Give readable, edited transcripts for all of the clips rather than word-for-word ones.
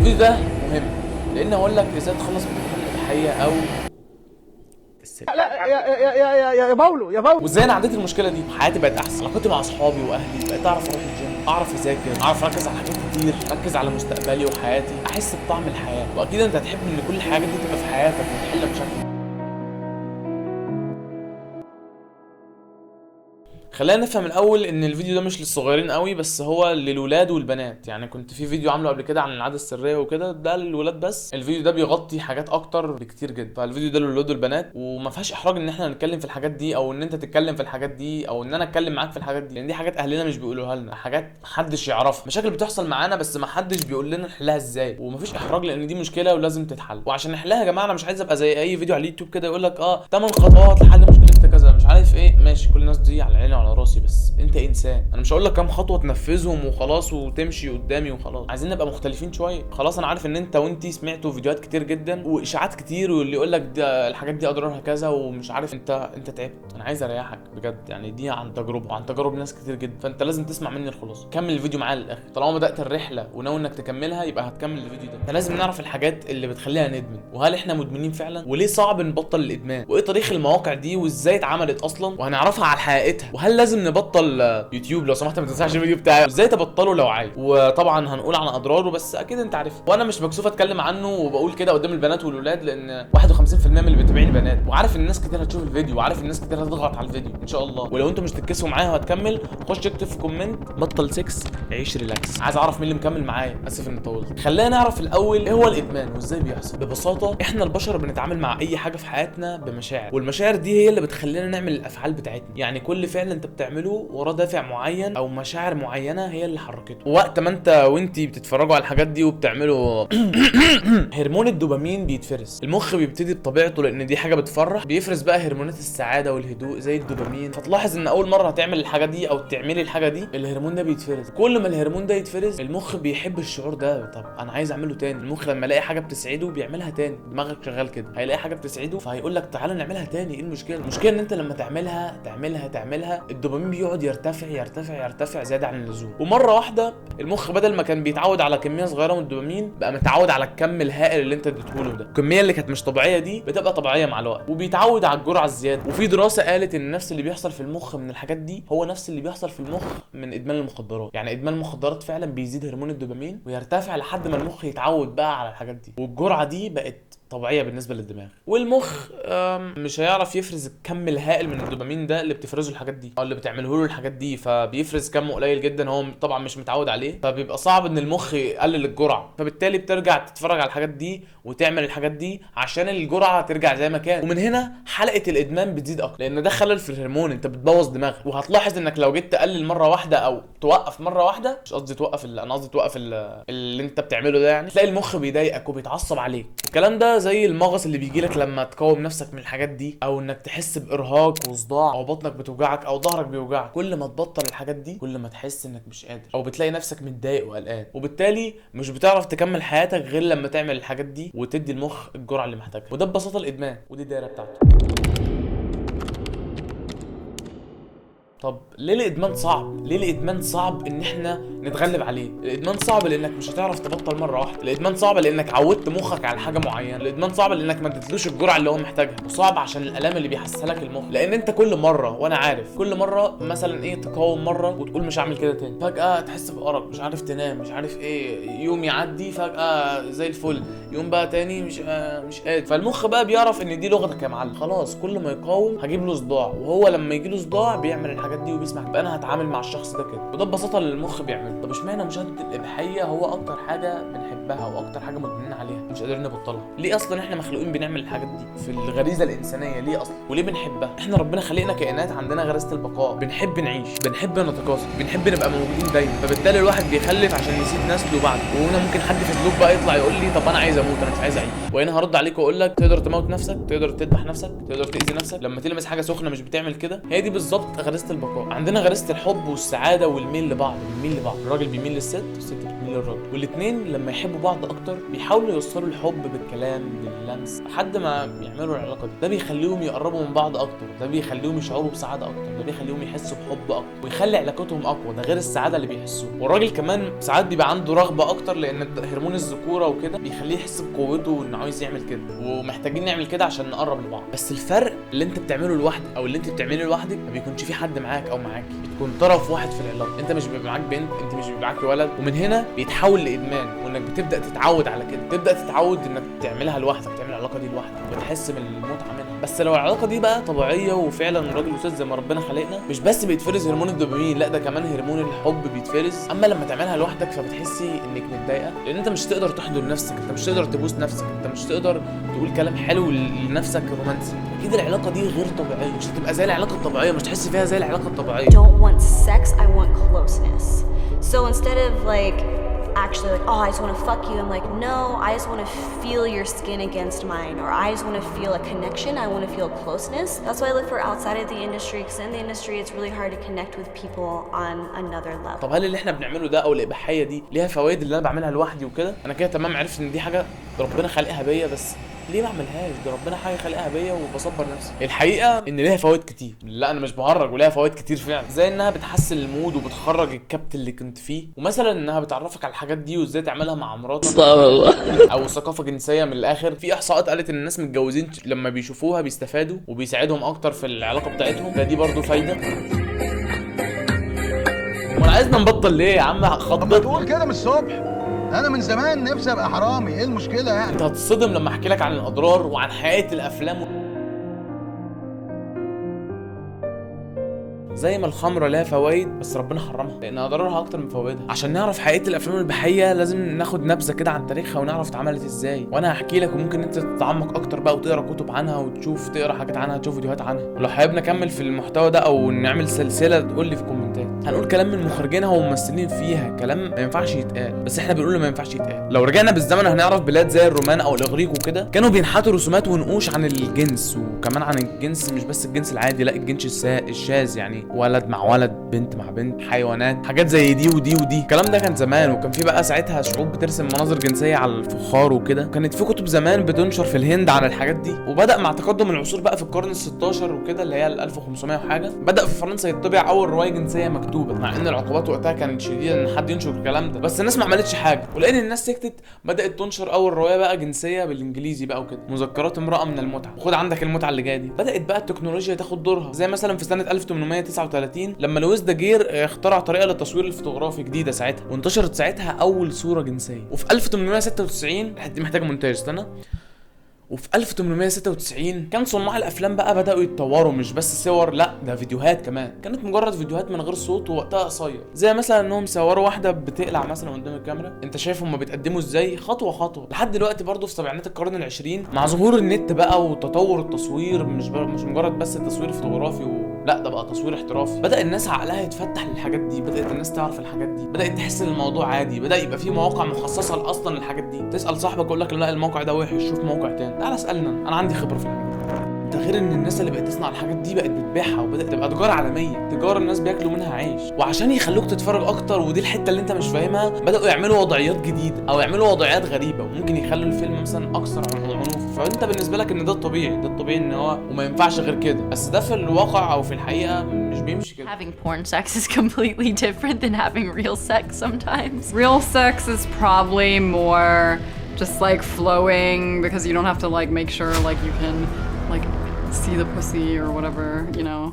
الفيديو ده مهم لان هقول لك ازاي تخلص من الحمل الاباحيه او لا يا باولو يا باولو. وازاي انا عديت المشكله دي. حياتي بقت احسن، علاقتي مع اصحابي واهلي، بقيت اعرف اروح الجيم، اعرف اذاكر، اعرف اركز على حاجات كتير، اركز على مستقبلي وحياتي، احس بطعم الحياه. واكيد انت هتحب ان كل الحاجات دي تبقى في حياتك وتحل مشاكلك. خلينا نفهم الاول ان الفيديو ده مش للصغيرين قوي، بس هو للولاد والبنات. يعني كنت في فيديو عامله قبل كده عن العاده السريه وكده، ده للولاد بس. الفيديو ده بيغطي حاجات اكتر بكتير جدا، فالفيديو ده للولاد والبنات، وما فيهاش احراج ان احنا نتكلم في الحاجات دي او ان انت تتكلم في الحاجات دي او ان انا اتكلم معاك في الحاجات دي، لان دي حاجات اهلنا مش بيقولوها لنا، حاجات محدش يعرفها، مشاكل بتحصل معانا بس محدش بيقول لنا نحلها ازاي. ومفيش احراج لان دي مشكله ولازم تتحل. وعشان نحلها يا جماعه انا مش عايز ابقى زي اي فيديو على اليوتيوب كده يقول لك 8 خطوات لحل مشكلتك كذا مش عارف ايه. ماشي، كل الناس دي على عيني وعلى راسي، بس انت انسان. انا مش هقول لك كام خطوه تنفذهم وخلاص وتمشي قدامي وخلاص. عايزين نبقى مختلفين شويه. خلاص انا عارف ان انت وانتي سمعتوا فيديوهات كتير جدا واشاعات كتير، واللي يقول لك ده الحاجات دي اضرارها كذا ومش عارف. انت تعبت. انا عايز اريحك بجد، يعني دي عن تجربه وعن تجارب ناس كتير جدا، فانت لازم تسمع مني الخلاصه. كمل الفيديو معايا للاخر. طالما بدات الرحله وناوي انك تكملها يبقى هتكمل الفيديو ده. احنا لازم نعرف الحاجات اللي بتخلينا ندمن، وهل احنا مدمنين فعلا، وليه صعب نبطل الادمان، وايه تاريخ المواقع دي وازاي اتعملت اصلا، وهنعرفها على حقيقتها، وهل لازم نبطل يوتيوب. لو سمحت ما تنساش الفيديو بتاعي ازاي تبطله لو عايز. وطبعا هنقول عن اضراره بس اكيد انت عارفها، وانا مش مكسوف اتكلم عنه وبقول كده قدام البنات والولاد، لان 51% من اللي بيتابعني بنات، وعارف ان الناس كتير هتشوف الفيديو، وعارف ان الناس كتير هتضغط على الفيديو ان شاء الله. ولو انتم مش تتكسفوا معايا وهتكمل، خش اكتب في كومنت بطل سكس عيش ريلاكس. عايز اعرف مين اللي مكمل معايا. اسف اني طولت. خلينا نعرف الاول ايه هو الادمان وازاي بيحصل. ببساطه احنا البشر بنتعامل مع اي حاجه في حياتنا بمشاعر، والمشاعر دي هي اللي بتخلينا نعمل الافعال بتاعتنا. يعني كل فعل انت بتعمله وراه دافع معين او مشاعر معينه هي اللي حركته. وقت ما انت وانتي بتتفرجوا على الحاجات دي وبتعملوا هرمون الدوبامين بيتفرز. المخ بيبتدي بطبيعته لان دي حاجه بتفرح بيفرز بقى هرمونات السعاده والهدوء زي الدوبامين. فتلاحظ ان اول مره هتعمل الحاجه دي او تعملي الحاجه دي الهرمون ده بيتفرز. كل ما الهرمون ده يتفرز المخ بيحب الشعور ده. طب انا عايز اعمله تاني. المخ لما يلاقي حاجه بتسعده بيعملها تاني. دماغك شغال كده، هيلاقي حاجه بتسعده فهيقول لك تعالى نعملها تاني. ايه المشكله؟ المشكله ان انت لما تعملها الدوبامين بيقعد يرتفع زياده عن اللزوم. ومره واحده المخ بدل ما كان بيتعود على كميه صغيره من الدوبامين بقى متعود على الكم الهائل اللي انت اديته له ده. الكميه اللي كانت مش طبيعيه دي بتبقى طبيعيه مع الوقت، وبيتعود على الجرعه الزياده. وفي دراسه قالت ان نفس اللي بيحصل في المخ من الحاجات دي هو نفس اللي بيحصل في المخ من ادمان المخدرات. يعني ادمان المخدرات فعلا بيزيد هرمون الدوبامين ويرتفع لحد ما المخ يتعود بقى على الحاجات دي، والجرعه دي بقت طبيعيه بالنسبه للدماغ. والمخ مش هيعرف يفرز الكم الهائل من الدوبامين ده اللي بتفرزه الحاجات دي او اللي بتعمله له الحاجات دي، فبيفرز كم قليل جدا هو طبعا مش متعود عليه، فبيبقى صعب ان المخ يقلل الجرعه. فبالتالي بترجع تتفرج على الحاجات دي وتعمل الحاجات دي عشان الجرعه ترجع زي ما كان. ومن هنا حلقه الادمان بتزيد اكتر، لان ده خلل في الهرمون. انت بتبوظ دماغك. وهتلاحظ انك لو جيت تقلل مره واحده او توقف مره واحده، مش قصدي توقف انا قصدي توقف اللي انت بتعمله ده، يعني تلاقي المخ بيضايقك وبيتعصب عليك. الكلام ده زي المغص اللي بيجيلك لما تقاوم نفسك من الحاجات دي، او انك تحس بارهاق وصداع او بطنك بتوجعك او ظهرك بيوجعك. كل ما تبطل الحاجات دي كل ما تحس انك مش قادر او بتلاقي نفسك متضايق وقلقان، وبالتالي مش بتعرف تكمل حياتك غير لما تعمل الحاجات دي وتدي المخ الجرعه اللي محتاجها. وده ببساطه الادمان، ودي الدايره بتاعته. طب ليه الادمان صعب؟ ليه الادمان صعب ان احنا نتغلب عليه؟ الادمان صعب لانك مش هتعرف تبطل مره واحده. الادمان صعب لانك عودت مخك على حاجه معينه. الادمان صعب لانك ما اديتلوش الجرعه اللي هو محتاجها. وصعب عشان الالام اللي بيحسها لك المخ، لان انت كل مره، وانا عارف كل مره مثلا تقاوم مره وتقول مش هعمل كده تاني، فجاه تحس بارق، مش عارف تنام، مش عارف يوم يعدي فجاه زي الفل، يوم بقى تاني مش قادر. فالمخ بقى بيعرف ان دي لغتك يا معلم. خلاص كل ما يقاوم هجيب له صداع، وهو لما يجي له صداع بيعمل الحاجات دي وبيسمع. يبقى انا هتعامل مع الشخص ده كده. وده ببساطه اللي المخ بيعمله. طب اشمعنى مشاهده الاباحيه هو اكتر حاجه بنحبها واكتر حاجه مدمنين عليها مش قادرين نبطلها؟ ليه اصلا احنا مخلوقين بنعمل الحاجات دي في الغريزه الانسانيه؟ ليه اصلا؟ وليه بنحبها؟ احنا ربنا خلقنا كائنات عندنا غريزه البقاء، بنحب نعيش، بنحب نتكاثر، بنحب نبقى موجودين دايما. فبالتالي الواحد بيخلف عشان يسيب نسله بعده. وهنا ممكن حد في الفلوج بقى يطلع يقول لي طب انا عايز اموت، انا مش عايز اعيش. وهنا هرد عليك واقول لك تقدر تموت نفسك، تقدر تذبح نفسك، تقدر تاذي نفسك لما تلمس حاجه سخنه مش بتعمل كده. هي دي بالظبط غريزه البقاء. عندنا غريزه الحب والسعاده والميل لبعض. الراجل بيميل للست والست بتميل للراجل، والاثنين لما يحبوا بعض اكتر بيحاولوا يوصلوا الحب بالكلام باللمس لحد ما يعملوا العلاقه دي. ده بيخليهم يقربوا من بعض اكتر، ده بيخليهم يشعروا بسعاده اكتر، ده بيخليهم يحسوا بحب اكتر ويخلي علاقتهم اقوى، ده غير السعاده اللي بيحسوها. والراجل كمان ساعات بيبقى عنده رغبه اكتر لان هرمون الذكوره وكده بيخليه يحس بقوته وانه عاوز يعمل كده، ومحتاجين نعمل كده عشان نقرب لبعض. بس الفرق اللي انت بتعمله لوحدك او اللي انت بتعمله لوحدك ما بيكونش في حد معاك او معاكي، بتكون طرف واحد في العلاقه. انت مش بيبقى معاك بنت، انت مش بيبقى معاك ولد، ومن هنا بيتحول لادمان، وانك بتبدا تتعود على كده، تبدا تتعود انك تعملها لوحدك، تعمل العلاقه دي لوحدك وتحس بالمتعه منها. بس لو العلاقه دي بقى طبيعيه وفعلا الراجل استاذ زي ما ربنا خلقنا، مش بس بيتفرز هرمون الدوبامين، لا ده كمان هرمون الحب بيتفرز. اما لما تعملها لوحدك فبتحسي انك متضايقه، لان انت مش تقدر تحضن نفسك، انت مش تقدر تبوس نفسك، انت مش تقدر تقول كلام حلو لنفسك رومانسي. اكيد العلاقه دي غير طبيعيه، مش هتبقى زي العلاقه الطبيعيه، مش تحس فيها زي العلاقه الطبيعيه. Don't want sex, I want closeness. So instead of like actually like, oh, I just want to fuck you, I'm like, no, I just want to feel your skin against mine, or I just want to feel a connection, I want to feel closeness. That's why I look for outside of the industry, because in the industry it's really hard to connect with people on another level. طب هل اللي احنا بنعمله ده او الاباحيه دي ليها فوائد اللي انا بعملها لوحدي وكده؟ انا كده تمام عرفت ان دي حاجه ربنا خلقها بيا، بس ليه ما اعملهاش؟ ده ربنا حاجه خلقها بيا وبصبر نفسي. الحقيقه ان ليها فوائد كتير، لا انا مش بهرج، وليها فوائد كتير فعلا، زي انها بتحسن المود وبتخرج الكبت اللي كنت فيه، ومثلا انها بتعرفك على الحاجات دي وازاي تعملها مع مراتك او ثقافه جنسيه. من الاخر في احصاءات قالت ان الناس متجوزين لما بيشوفوها بيستفادوا وبيساعدهم اكتر في العلاقه بتاعتهم، فدي برضو فايده. وانا عايزنا نبطل ليه يا عم طب ما تقول كده من الصبح، انا من زمان نفسي ابقى حرامي، ايه المشكله يعني؟ انت هتصدم لما احكي لك عن الاضرار وعن حقيقه الافلام. زي ما الخمره لها فوائد بس ربنا حرمها لان اضرارها اكتر من فوائدها. عشان نعرف حقيقه الافلام الاباحيه لازم ناخد نبذه كده عن تاريخها ونعرف اتعملت ازاي، وانا هحكي لك وممكن انت تتعمق اكتر بقى وتقرا كتب عنها وتشوف تقرا حاجات عنها، تشوف فيديوهات عنها. ولو حابب نكمل في المحتوى ده او نعمل سلسله تقول لي في الكومنتات. هنقول كلام من مخرجينها وممثلين فيها، كلام ما ينفعش يتقال بس احنا بنقول ما ينفعش يتقال. لو رجعنا بالزمن هنعرف بلاد زي الرومان او الاغريق وكده كانوا بينحتوا رسومات ونقوش عن الجنس، وكمان عن الجنس مش بس الجنس العادي، لا الجنس الشاذ، يعني ولد مع ولد، بنت مع بنت، حيوانات، حاجات زي دي ودي ودي. الكلام ده كان زمان، وكان في بقى ساعتها شعوب بترسم مناظر جنسيه على الفخار وكده، وكانت في كتب زمان بتنشر في الهند عن الحاجات دي. وبدا مع تقدم العصور بقى في القرن ال16 وكده اللي هي ال 1500 وحاجه، بدا في فرنسا يطبع اول روايه جنسيه مكتوبه، مع ان العقوبات وقتها كانت شديده ان حد ينشر الكلام ده، بس الناس ما عملتش حاجه. ولان الناس سكتت بدات تنشر اول روايه بقى جنسيه بالانجليزي بقى وكده، مذكرات امراه من المتعه، وخد عندك المتعه اللي جايه دي. بدات بقى التكنولوجيا تاخد دورها، زي مثلا في سنه 1839 لما لويس داجير اخترع طريقه للتصوير الفوتوغرافي جديده ساعتها، وانتشرت ساعتها اول صوره جنسيه. وفي 1896 دي محتاجه مونتاج، استنى. وفي 1896 كان صناع الافلام بقى بداوا يتطوروا، مش بس صور، لا ده فيديوهات كمان. كانت مجرد فيديوهات من غير صوت ووقتها قصير، زي مثلا انهم صوروا واحده بتقلع مثلا قدام الكاميرا، انت شايف هم بيتقدموا ازاي خطوه خطوه. لحد دلوقتي برضه في سبعينات القرن العشرين مع ظهور النت بقى وتطور التصوير، مش مجرد بس تصوير فوتوغرافي لا ده بقى تصوير احترافي. بدا الناس عقلها يتفتح للحاجات دي، بدات الناس تعرف الحاجات دي، بدات تحس ان الموضوع عادي، بدا يبقى في مواقع مخصصه اصلا للحاجات دي. تسال صاحبك يقول لك لا الموقع ده وحش، شوف موقع تاني. تعالى اسالنا، انا عندي خبره في الحاجات دي. ده غير ان الناس اللي بقت تصنع الحاجات دي بقت بتبيعها، وبدات تبقى تجاره عالميه، تجاره الناس بياكلوا منها عيش. وعشان يخلوك تتفرج اكتر، ودي الحته اللي انت مش فاهمها، بداوا يعملوا وضعيات جديده او يعملوا وضعيات غريبه، وممكن يخلوا الفيلم مثلا اكثر عنف. فانت بالنسبه لك ان ده الطبيعي، ده الطبيعي ان هو وما ينفعش غير كده، بس ده في الواقع او في الحقيقه مش بيمشي كده. Having porn sex is completely different than having real sex sometimes. Real sex is probably more just like flowing because you don't have to like make sure like you can like see the pussy or whatever, you know,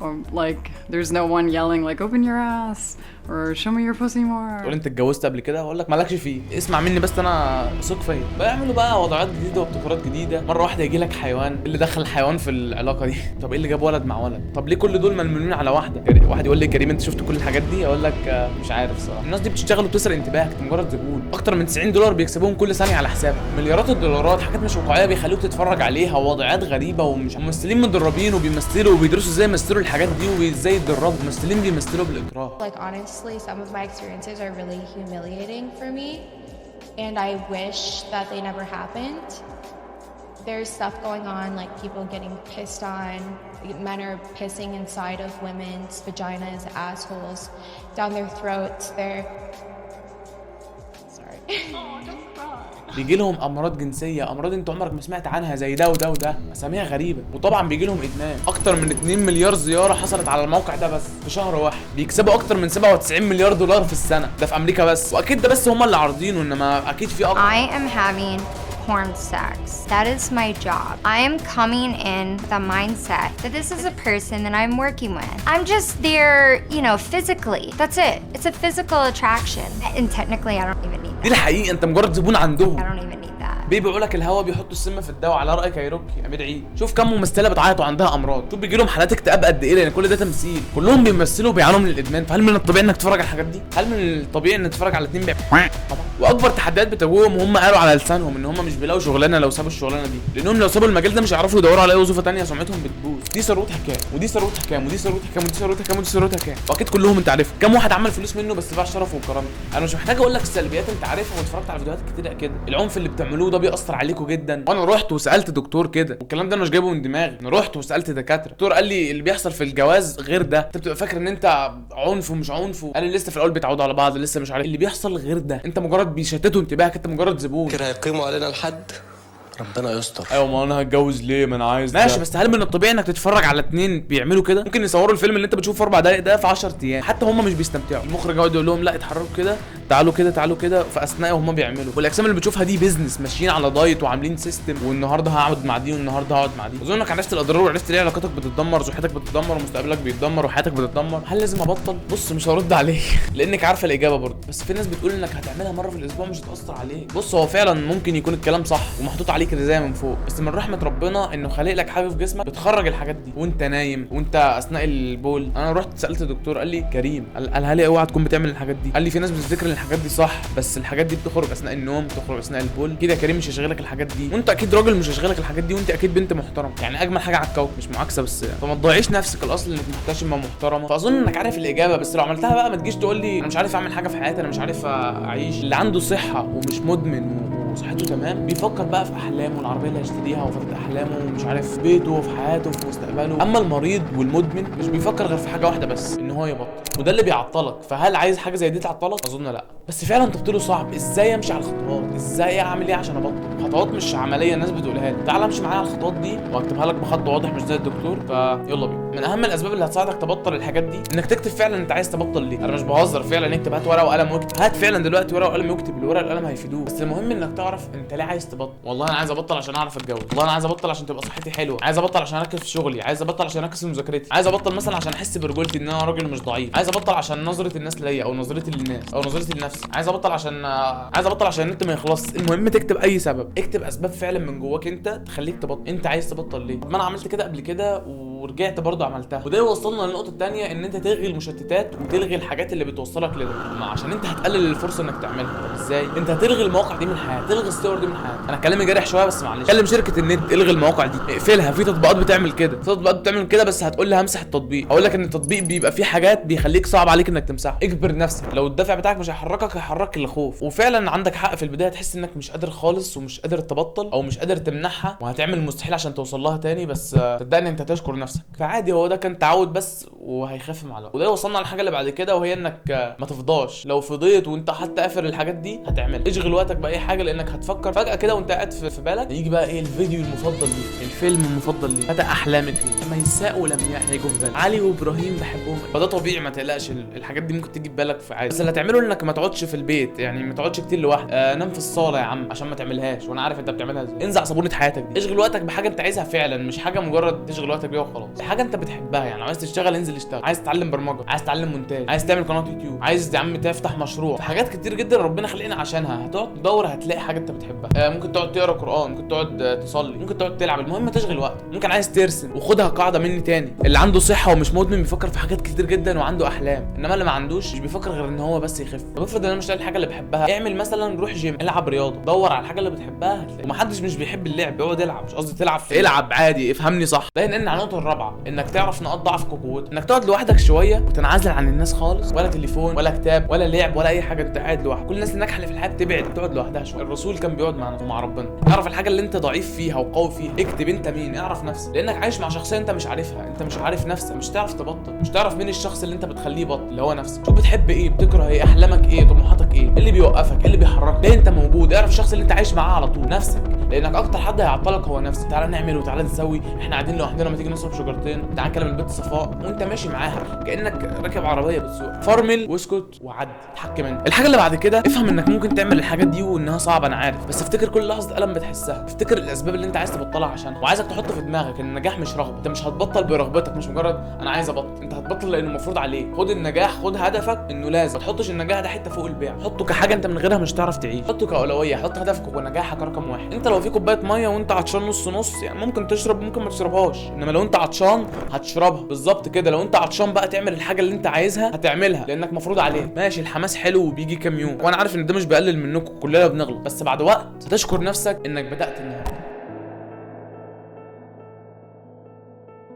or like there's no one yelling like open your ass or show me your pussy more. تقول انت اتجوزت قبل كده؟ اقول لك مالكش فيه، اسمع مني بس انا ثق فيا. بيعملوا بقى وضعات جديده وابتكارات جديده، مره واحده يجي لك حيوان، اللي دخل الحيوان في العلاقه دي؟ طب ايه اللي جاب ولد مع ولد؟ طب ليه كل دول ملمومين على واحده؟ واحد يقول لي كريم انت شفت كل الحاجات دي؟ اقول لك مش عارف صراحه. الناس دي بتشتغل وبتسرق انتباهك، انت مجرد زبون. اكتر من $90 بيكسبوهم كل ثانيه على حسابك، مليارات الدولارات، حاجات مش واقعيه بيخلوك تتفرج عليها، ووضعات غريبه، ومش ممثلين مدربين وبيمثلوا وبيدرسوا ازاي يمثلوا الحاجات دي وازاي يتدربوا، ممثلين بيمثلوا بالاكراه. Like honestly, some of my experiences are really humiliating for me, and I wish that they never happened. There's stuff going on, like people getting pissed on, men are pissing inside of women's vaginas, assholes, down their throats. بيجي لهم امراض جنسيه، امراض انت عمرك ما سمعت عنها زي ده وده وده، اساميها غريبه. وطبعا بيجي لهم ادمان. اكتر من 2 مليار زياره حصلت على الموقع ده بس في شهر واحد. بيكسبوا اكتر من 97 مليار دولار في السنه، ده في امريكا بس. واكيد ده بس هم اللي عارضينه، انما اكيد في اكتر. I am having porn sex. That is my job. I am coming in with a mindset that this is a person that I'm working with. I'm just there, you know, physically. That's it. It's a physical attraction. And technically, I don't even need دي that. الحقيقه، انت مجرد زبون عندهم. I don't even need that. بيبيعوا لك الهوا، بيحطوا السم في الدواء. على راي كايروكي امير عيد، شوف كم ممثله بتعيط وعندها امراض، شوف بيجي لهم حالات اكتئاب قد ايه، لان كل ده تمثيل. كلهم بيمثلوا وبيعانوا من الادمان. فهل من الطبيعي انك تتفرج على الحاجات دي؟ هل من الطبيعي انك تتفرج على اتنين طبعا. واكبر تحديات بتواجههم، هم قالوا على لسانهم ان هم مش بيلاقوا شغلانه لو سابوا الشغلانه دي، لانهم لو سابوا المجال ده مش هيعرفوا يدوروا على اي وظيفه ثانيه، سمعتهم بتبوظ. دي ثروتها كام، ودي ثروتها كام، ودي ثروتها كام، ودي ثروتها كام، ودي ثروتها كام. واكيد كلهم انت عارفهم. كم واحد عمل فلوس منه بس باع شرفه وكرامته. انا مش محتاج اقول لك السلبيات، انت عارفها واتفرجت على فيديوهات كتير كده. العنف اللي بتعملوه ده بيأثر عليكم جدا. وانا رحت وسالت دكتور كده، والكلام ده انا مش جايبه من دماغي، انا رحت وسالت دكاتره. الدكتور قال لي اللي بيحصل في الجواز غير ده. انت بتبقى فاكر ان انت عنف ومش عنف. قال لي لسه في الاول بيتعودوا على بعض، لسه مش عارف اللي بيحصل غير ده. انت مجرد بيشتتوا انتباهك، انت مجرد زبون. كده هيقيموا علينا الحد، ربنا يستر. ايوه، ما انا هتجوز ليه؟ ما انا عايز ماشي ده. بس هل من الطبيعي انك تتفرج على اتنين بيعملوا كده؟ ممكن يصوروا الفيلم اللي انت بتشوفه في 4 دقايق ده في 10 ايام، حتى هم مش بيستمتعوا. المخرج يقعد يقول لهم لا اتحركوا كده، تعالوا كده، تعالوا كده، في اثناء هم بيعملوا. والاجسام اللي بتشوفها دي بيزنس، ماشيين على دايت وعاملين سيستم، والنهارده هقعد مع دي والنهارده هقعد مع دي. اظن انك عرفت الاضرار وعرفت ليه علاقاتك بتتدمر، صحتك بتتدمر، ومستقبلك بيتدمر، وحياتك بتتدمر. هل لازم ابطل؟ بص مش هرد عليك لانك عارفه الاجابه برضه، بس في ناس بتقول انك هتعملها مره في الاسبوع مش هتاثر عليك. بص هو فعلا ممكن يكون الكلام صح ومحطوط عليك رزايه من فوق، بس من رحمه ربنا انه خالق لك حاجه في جسمك بتخرج الحاجات دي وانت نايم وانت اثناء البول. انا رحت سالت الدكتور قال لي كريم، قالها لي اوعى تكون بتعمل الحاجات دي. قال لي في ناس بتفتكر ان الحاجات دي صح، بس الحاجات دي بتخرج اثناء النوم، بتخرج اثناء البول. كده يا كريم مش هيشغلك الحاجات دي، وانت اكيد راجل مش هيشغلك الحاجات دي، وانت اكيد بنت محترمه، يعني اجمل حاجه على الكوكب، مش معاكسه بس. فما تضيعيش نفسك، الاصل انك محتشمه محترمه. فاظن انك عارف الاجابه، بس لو عملتها بقى ما تجيش تقول لي انا مش عارف اعمل حاجه في حياتي، انا مش عارف اعيش. اللي عنده صحه ومش مدمن وصحته تمام بيفكر بقى في احلامه، العربيه اللي هيشتريها وفتره احلامه، ومش عارف في بيته وفي حياته وفي مستقبله. اما المريض والمدمن مش بيفكر غير في حاجه واحده بس، ان هو يبطل، وده اللي بيعطلك. فهل عايز حاجه زي دي تعطلك؟ اظن لا. بس فعلا تبطيله صعب. ازاي امشي على الخطوات؟ ازاي اعمل ايه عشان ابطل؟ خطوات مش عمليه الناس بتقولها لي. تعال امشي معايا على الخطوات دي واكتبها لك بخط واضح مش زي الدكتور. فيلا بينا. من اهم الاسباب اللي هتساعدك تبطل الحاجات دي انك تكتب فعلا انت عايز تبطل ليه. انا مش بهزر، فعلا اكتب. هات ورقه وقلم واكتب. هات فعلا دلوقتي ورقه وقلم واكتب. الورقه والقلم هيفيدوك، بس المهم انك تعرف انت ليه عايز تبطل. والله انا عايز ابطل عشان اعرف اتجوز، والله انا عايز ابطل عشان تبقى صحتي حلوه، عايز ابطل عشان اركز في شغلي، عايز ابطل عشان اركز في مذاكرتي، عايز ابطل مثلا عشان احس برجولتي ان انا راجل مش ضعيف، عايز ابطل عشان نظره الناس ليا او نظرتي للناس او نظرتي لنفسي، عايز ابطل عشان النت ما يخلصش. المهم تكتب اي سبب، اكتب اسباب فعلا من جواك انت تخليك تبطل. انت عايز تبطل ليه؟ ما انا عملت كده قبل كده ورجعت برضه عملتها. وده يوصلنا للنقطه الثانيه، ان انت تلغي المشتتات وتلغي الحاجات اللي بتوصلك لده، عشان انت هتقلل الفرصه انك تعملها. طب ازاي؟ انت هتلغي المواقع دي من حياتك، تلغي الصور دي من حياتك. انا كلامي جارح شويه بس معلش. كلم شركه النت الغي المواقع دي، اقفلها. في تطبيقات بتعمل كده، في تطبيقات بتعمل كده، بس هتقول لي همسح التطبيق. هقول لك ان التطبيق بيبقى فيه حاجات بيخليك صعب عليك انك تمسحها. اجبر نفسك. لو الدافع بتاعك مش هيحركك، هيحرك الخوف. وفعلا عندك حق، في البدايه تحس انك مش قادر خالص ومش قادر تبطل او مش قادر تمنعها، وهتعمل المستحيل عشان توصل لها تاني، بس صدقني انت تشكر نفسك. فعادي، هو ده كان تعود بس وهيخف مع الوقت. وده يوصلنا للحاجه اللي بعد كده، وهي انك ما تفضاش. لو فضيت وانت حتى قافل الحاجات دي هتعمل، اشغل وقتك باي حاجه، لانك هتفكر فجاه كده وانت قاعد في بالك يجي بقى ايه الفيديو المفضل ليك، الفيلم المفضل ليك، فتى احلامك ليه، ما يساءوا لم يهجوا في بالك، علي وابراهيم بحبهم. فده طبيعي، ما تقلقش، الحاجات دي ممكن تيجي في بالك في عادي. بس اللي هتعمله انك ما تقعدش في البيت، يعني ما تقعدش كتير لوحدك. نام في الصاله يا عم عشان ما تعملهاش، وانا عارف انت بتعملها ازاي. انزع صابونه حياتك دي. اشغل وقتك بحاجه انت عايزها فعلا، مش حاجه مجرد تشغل وقتك بيها وخلاص. حاجه انت بتحبها، يعني عايز تشتغل انزل اشتغل، عايز تتعلم برمجه، عايز تتعلم مونتاج، عايز تعمل قناه يوتيوب، عايز يا عم تفتح مشروع. حاجات كتير جدا ربنا خلقنا عشانها. هتقعد تدور هتلاقي حاجه انت بتحبها. ممكن تقعد تقرا قران، ممكن تقعد تصلي، ممكن تقعد تلعب. المهم تشغل وقتك. ممكن عايز ترسم، وخدها قاعده مني تاني، اللي عنده صحه ومش مدمن بيفكر في حاجات كتير جدا وعنده احلام، انما اللي ما عندوش مش بيفكر غير ان هو بس يخف. طب افرض انا مش لاقي الحاجه اللي بحبها، اعمل مثلا روح جيم، العب رياضه، دور على الحاجه اللي بتحبها هتلاقي. ومحدش مش بيحب اللعب، اقعد العب، مش قصدي تلعب العب عادي، افهمني صح. لان على النقطه الرابعه انك تعرف نقاط ضعفك وقوتك، انك تقعد لوحدك شويه وتنعزل عن الناس خالص، ولا تليفون ولا كتاب ولا لعب ولا اي حاجه، انت قاعد لوحدك. كل الناس الناجحه اللي في الحياه بتبعد تقعد لوحدها شويه. الرسول كان بيقعد مع ربنا. اعرف الحاجه اللي انت ضعيف فيها وقوي فيها، اكتب انت مين، اعرف نفسك، لانك عايش مع شخصيه انت مش عارفها، انت مش عارف نفسك، مش تعرف تبطل، مش تعرف مين الشخص اللي انت بتخليه يبطل، اللي هو نفسك. شوف بتحب ايه، بتكره ايه، احلامك ايه، طموحاتك ايه، اللي بيوقفك، ايه اللي بيحركك، ليه انت موجود. اعرف الشخص اللي انت عايش معاه على طول، نفسك، لانك اكتر حد هيعطلك هو نفسك. تعالى نعمل وتعالى نسوي، احنا قاعدين لوحدنا، ما تيجي نشرب شجرتين، تعالى نكلم البنت صفاء وانت ماشي معاها كانك راكب عربيه بتسوق. فرمل واسكت وعدي، اتحكم انت. الحاجه اللي بعد كده، افهم انك ممكن تعمل الحاجات دي وانها صعبه، انا عارف، بس افتكر كل لحظه الم بتحسها، افتكر الاسباب اللي انت عايز تبطلها عشانها، وعايزك تحط في دماغك ان النجاح مش رغبه. انت مش هتبطل برغبتك، مش مجرد انا عايز ابطل، انت هتبطل لانه المفروض عليك. خد النجاح، خد هدفك انه لازم. ما تحطش النجاح ده حته فوق البيع، حطه كحاجه انت من غيرها مش هتعرف تعيش، حطه كاولويه، حط هدفك ونجاحك رقم واحد. انت لو في كوبايه ميه وانت عطشان نص نص، يعني ممكن تشرب ممكن ما تشربهاش، انما لو انت عطشان هتشربها. بالظبط كده، لو انت عطشان بقى تعمل الحاجه اللي انت عايزها هتعملها لانك مفروض عليك. ماشي، الحماس حلو وبيجي كام يوم، وانا عارف ان ده مش بقلل منكم، كلنا بنغلط، بس بعد وقت هتشكر نفسك انك بدات النهارده.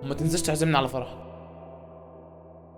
وما تنساش تعزمني على فرح.